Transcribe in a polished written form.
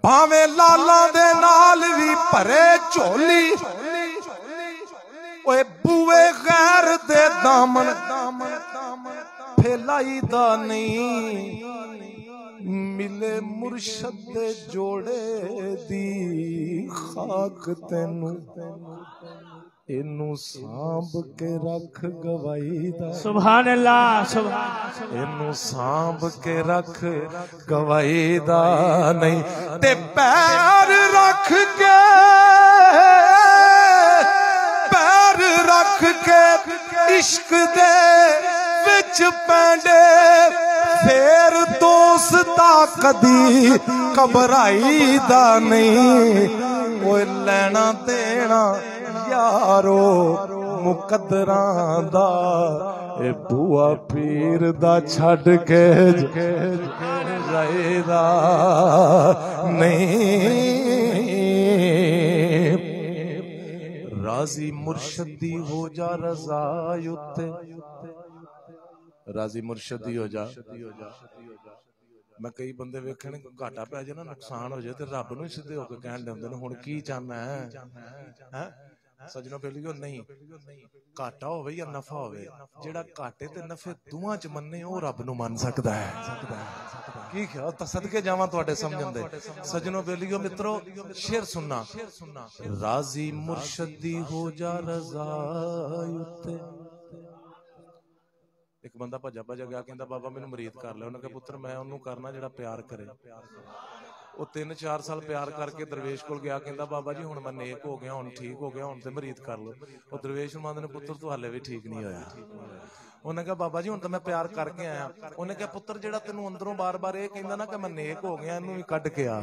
भावे लाला दे नाल भी भरे झोली ओए बुए गैर दे दामन फैलाई दा नहीं मिले मुर्शद दे जोड़े दी खाक तेनू इनू सांभ के रख गवाई दा सुभान अल्लाह सुभान इनू सांभ के रख गवाई दा नहीं ते पैर रख के इश्क दे विच पैंडे फेर दोस्ता कदी घबराई दा नहीं ओए लैना देना यारो मुकद्दरां दा ए बुआ पीर दा छड़ के जाएदा नहीं राजी मुर्शदी हो जा रजा उत्ते राजी मुर्शदी हो जा मैं कई बंदे वेखने घाटा पै जाए ना नुकसान हो जाए तो रब नूं सीधे होकर कहन दे हुंदे ने हुण की चाहना है सजनों बेलियो नहीं घाटा होवे या नफा होवे जेड़ा घाटे ते नफे दोवां च मन्ने ओ रब नूं मन सकदा है की ख्याल तां सदके जावां तुहाडे समझण दे सजनों बेलियो मित्रो शेर सुनना राजी मुर्शदी हो जा रजा उत्ते एक बंदा भजा भजा गया कहंदा बाबा मैनू मुरीद कर ले उन्हें कहा पुत्र मैं उन्होंने करना जिहड़ा प्यार करे वो 3-4 साल प्यार करके दरवेश को गया कहंदा बाबा जी हुण मैं नेक हो गया हुण ठीक हो गया हुण ते मुरीद कर लो वो दरवेश नूं आंदे ने पुत्र तू हाले भी ठीक नहीं होया उन्हें कहा बाबा जी हुण तां मैं प्यार करके आया उन्हें कहा पुत्र जिहड़ा तैनूं अंदरों बार बार ये कहंदा ना कि मैं नेक हो गया इहनूं भी कढ के आ